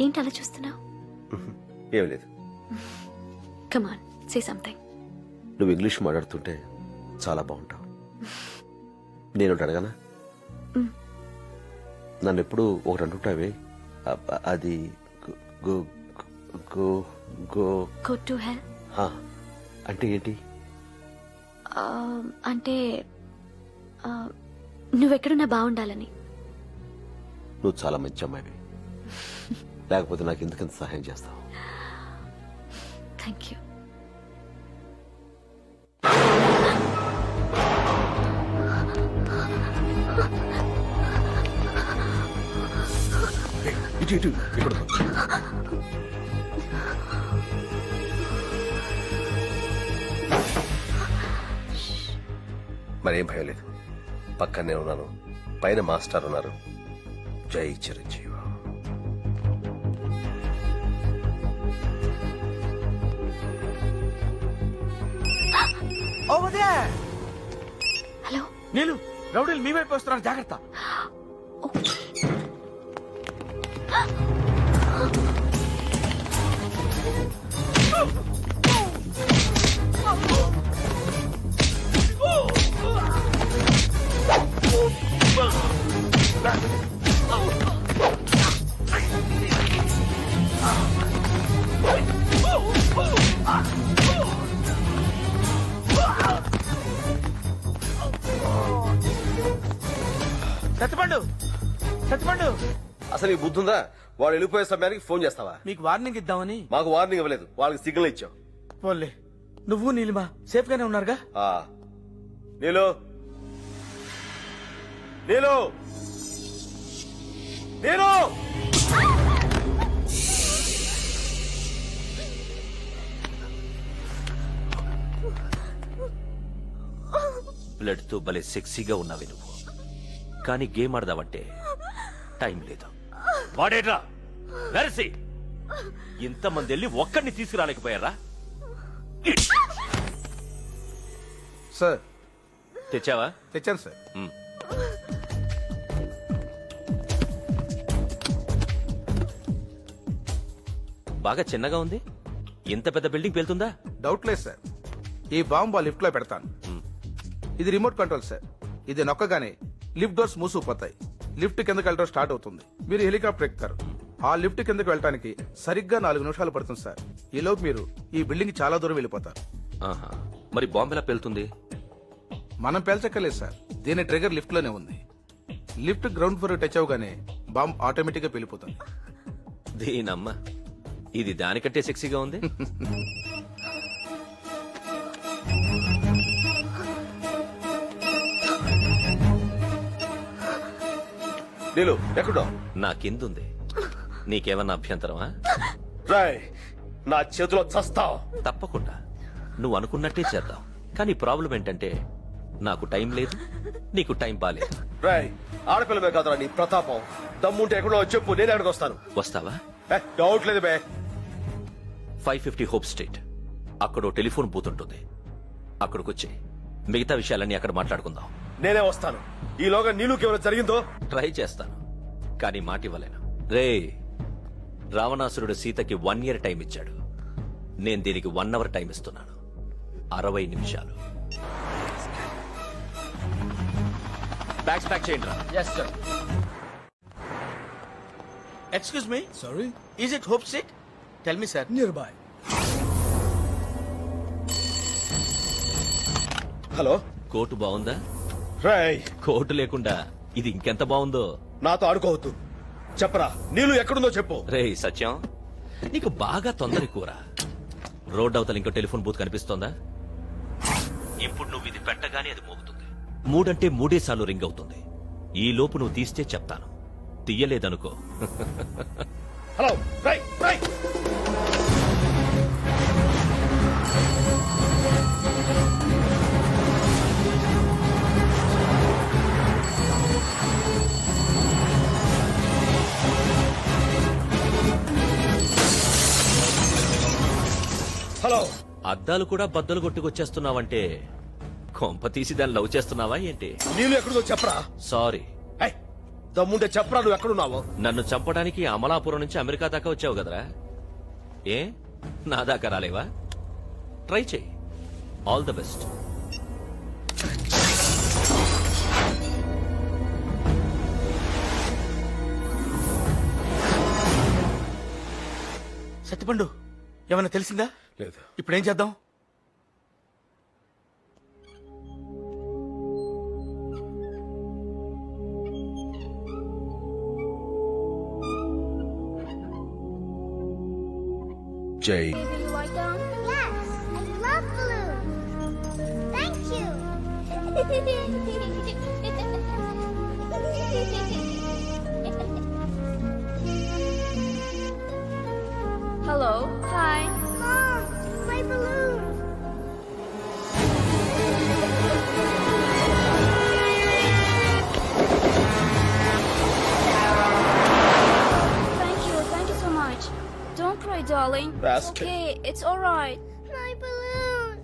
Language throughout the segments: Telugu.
ఏంటి అలా చూస్తున్నావు? ఏం లేదు. కమాన్ సే సంథింగ్. నువ్వు ఇంగ్లీష్ మాట్లాడుతుంటే చాలా బాగుంటావు. నేను అడగనా? నన్ను ఎప్పుడు ఒకటి అంటుంటావే, అది go go go go to hell అంటే ఏంటి? అంటే నువ్వెక్కడున్నా బాగుండాలని. నువ్వు చాలా మంచి అమ్మాయివి, లేకపోతే నాకు ఎందుకంత సహాయం చేస్తావు? Thank you. ఇటు ఇటు ఇక్కడ మరేం భయం లేదు, పక్కనే ఉన్నాను. పైన మాస్టర్ ఉన్నారు. జై చిరంజీవి. హలో నీలు, రౌడీలు మీ వైపు వస్తున్నారు, జాగ్రత్త. సత్యపండు, సత్యపండు, అసలు ఈ బుద్ధుందా? వాడు వెళ్ళిపోయే సమయానికి ఫోన్ చేస్తావా? మీకు వార్నింగ్ ఇద్దామని. మాకు వార్నింగ్ ఇవ్వలేదు, వాళ్ళకి సిగ్నల్ ఇచ్చావు. పోన్లే, నువ్వు నీలిమా సేఫ్ గానే ఉన్నారుగా? నీలు, నీలు, నీలు. బ్లడ్ తో భలే సెక్సీగా ఉన్నావే నువ్వు, కానీ గేమ్ ఆడదావంటే టైం లేదు. వాడేట్రా వెరసి ఇంతమంది వెళ్ళి ఒక్కడిని తీసుకురాలేకపోయారా? సార్ తెచ్చావా? తెచ్చాను సార్. బాగా చిన్నగా ఉంది, ఇంత పెద్ద బిల్డింగ్ వెళ్తుందా? డౌట్ లేదు సార్. ఈ బాంబు ఆ లిఫ్ట్ లో పెడతాను. ఇది రిమోట్ కంట్రోల్ సార్. ఇది నొక్కగానే లిఫ్ట్ డోర్స్ మూసుకుపోతాయి. లిఫ్ట్ కిందకి వెళ్ళడం స్టార్ట్ అవుతుంది. మీరు హెలికాప్టర్ ఎక్కుతారు. ఆ లిఫ్ట్ కిందకి వెళ్ళడానికి సరిగ్గా 4 నిమిషాలు పడుతుంది సార్. ఈలోపు మీరు ఈ బిల్డింగ్ చాలా దూరం వెళ్ళిపోతారు. ఆహా, మరి బాంబు ఎలా పేలుతుంది? మనం పేల్చక్కర్లేదు సార్, దీని ట్రిగర్ లిఫ్ట్ లోనే ఉంది. లిఫ్ట్ గ్రౌండ్ ఫ్లోర్ టచ్ అవగానే బాంబ్ ఆటోమేటిక్ గా పేలిపోతుంది. దీనమ్మ, ఇది దానికంటే సెక్సీగా ఉంది. నీలు ఎక్కడో నా కిందుంది, నీకేమన్నా అభ్యంతరమా? రాయ్, నా చేతిలో చస్తావు. తప్పకుండా నువ్వు అనుకున్నట్టే చేద్దాం, కానీ ప్రాబ్లం ఏంటంటే నాకు టైం లేదు, నీకు టైం బాలేదు. రాయ్, ఆడపిల్లమే కాదురా నీ ప్రతాపం. దమ్ముంటే ఎక్కడో చెప్పు, నేనే అక్కడికి వస్తాను. వస్తావా? డౌట్ లేదు బే. 550 హోప్ స్ట్రీట్, అక్కడో టెలిఫోన్ బూత్ ఉంటుంది. అక్కడికొచ్చి మిగతా విషయాలన్నీ అక్కడ మాట్లాడుకుందాం. నేనే వస్తాను. ఈలోగా నీళ్ళకి ఏమైనా జరిగిందో ట్రై చేస్తాను, కానీ మాట ఇవ్వలేను. రే, రావణాసురుడు సీతకి 1 year టైం ఇచ్చాడు, నేను దీనికి 1 hour టైం ఇస్తున్నాను. 60 నిమిషాలు. బ్యాగ్స్ ప్యాక్ చేయండి రా. Yes sir. Excuse me, Sorry? Is it Hope street? Tell me sir. Nearby. Hello. Coat బాగుందా? రాయ్, కోటు లేకుండా ఇది ఇంకెంత బాగుందో. నాతో ఆడుకోవద్దు. చెప్పరా, నీళ్ళు ఎక్కడుందో చెప్పు. రే సత్యం, నీకు బాగా తొందర కూర. రోడ్ అవతల ఇంకో టెలిఫోన్ బూత్ కనిపిస్తోందా? ఇప్పుడు నువ్వు ఇది పెట్టగానే అది మోగుతుంది. 3 అంటే 3 సార్లు రింగ్ అవుతుంది. ఈ లోపు నువ్వు తీస్తే చెప్తాను, తీయలేదనుకో. హలో. రాయ్, రాయ్. హలో. అద్దాలు కూడా బద్దలు కొట్టుకొచ్చేస్తున్నావంటే కొంప తీసి దాన్ని లవ్ చేస్తున్నావా ఏంటి? నీళ్ళు ఎక్కడుందో చెప్పరా. సారీ, దమ్ముంటే చెప్పరా నువ్వు ఎక్కడున్నావు? నన్ను చంపడానికి అమలాపురం నుంచి అమెరికా దాకా వచ్చావు కదరా? ఏ నా దాకా రాలేవా? ట్రై చేయి. All the best. సత్యపండు ఏమైనా తెలిసిందా? లేదు. ఇప్పుడు ఏం చేద్దాం? జై. Baby, you like them? Yes, I love balloons. Thank you. Hello. Hi. Mom, my balloons. Thank you so much. Don't cry, darling. That's It's okay. It's all right. My balloons.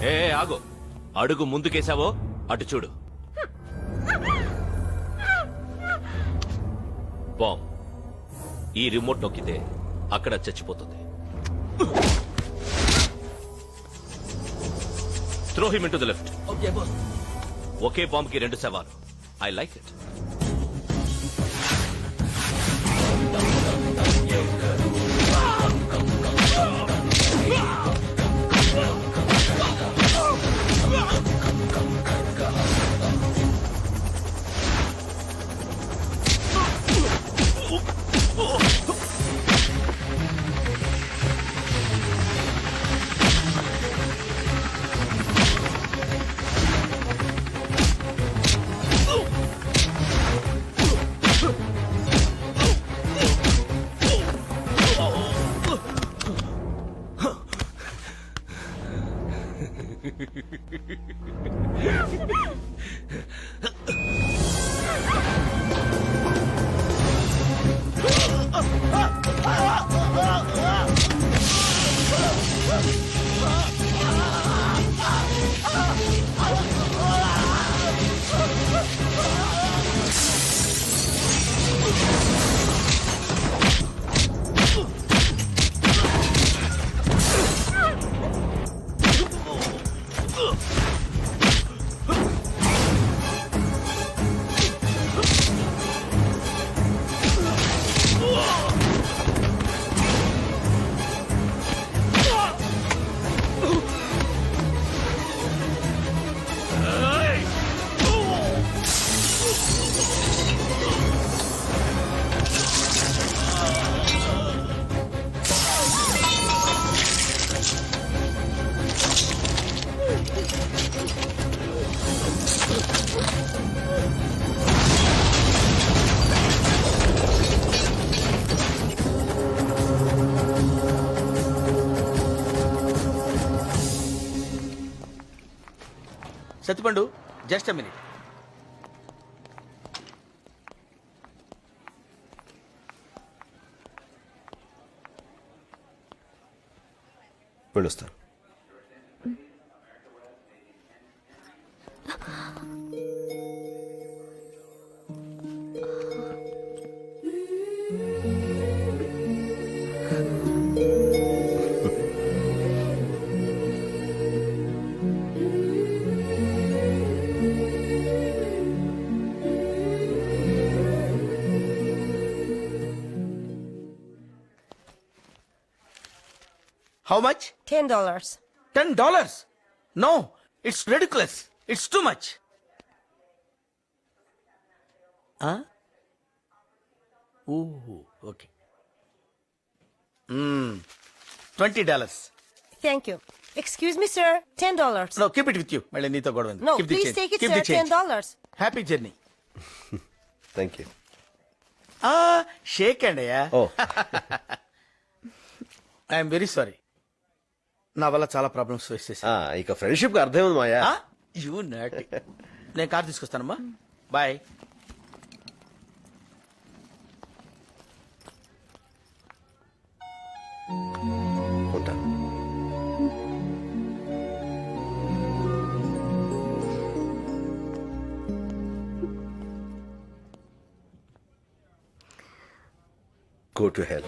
ఏ ఆగు. అడుగు ముందుకేసావో అటు చూడు. బాంబ్ ఈ రిమోట్ నొక్కితే అక్కడ చచ్చిపోతుంది. Throw him into the left. ఒకే బాంబ్ కి 2 సవాలు. I like it. Sattipandu just minute. వెళ్ళొస్తాను. How much? $10. $10? No, it's ridiculous. It's too much. Huh? Ooh, okay. $20. Thank you. Excuse me, sir. $10. No, keep it with you. మళ్ళీ నీతో గొడవ ఉంది. No, Keep the please change. take it, Keep sir. the change. $10. Happy journey. Thank you. Shake hand అయ్యా. Oh I'm very sorry. నా వల్ల చాలా ప్రాబ్లమ్స్ ఫేస్ చేశా. ఇక ఫ్రెండ్షిప్ కి అర్థం ఉంది మాయా. You not. నేను కార్ తీసుకొస్తానమ్మా. బాయ్. ఉంటా. Go to hell.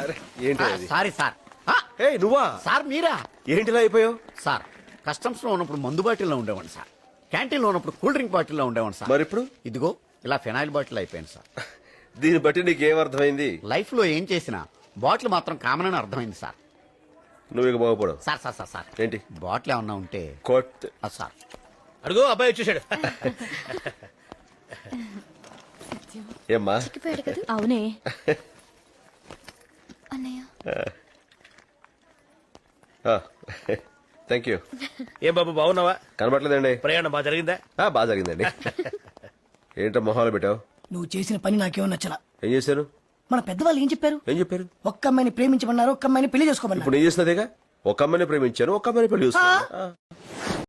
అరే ఏంటి అది? సారీ సార్ ఏయ్ నువ్వా? సార్ మీరా ఏంటిలా అయిపోయావు? సార్ కస్టమ్స్ లో ఉన్నప్పుడు మందు బాటిల్లో ఉండేవాడిని సార్. క్యాంటీన్ లో ఉన్నప్పుడు కూల్ డ్రింక్ బాటిల్లో ఉండేవాడిని సార్. మరి ఇప్పుడు? ఇదిగో ఇలా ఫినాయిల్ బాటిల్ అయిపోయింది సార్. దీన్ని బట్టి నీకేం అర్థమైంది? లైఫ్ లో ఏం చేసినా బాటిల్ మాత్రం కామన్ అని అర్థమైంది సార్. నువ్వు ఇక బాగుపడవు. సార్ సార్ సార్ సార్ ఏంటి? బాటిల్ ఏమన్నా ఉంటే కొట్ సార్. అడుగు అబ్బాయి వచ్చేసాడు. ఏమ్మా? అవునే అన్నయ్య. Thank you. ఏం బాబు బాగున్నావా? కనబట్లేదండి. ప్రయాణం బాగా జరిగిందా? బాగా జరిగిందండి. ఏంటో మొహాలు పెట్టావు? నువ్వు చేసిన పని నాకేమో నచ్చలా. ఏం చేశాను? మన పెద్దవాళ్ళు ఏం చెప్పారు? ఏం చెప్పారు? ఒక్క అమ్మాయిని ప్రేమించమన్నారు, ఒక్క అమ్మాయిని పెళ్లి చేసుకోమన్నారు. ఇప్పుడు నేను చేసినదేగా. ఒక అమ్మాయిని ప్రేమించాను, ఒక అమ్మాయిని పెళ్లి చూస్తాను.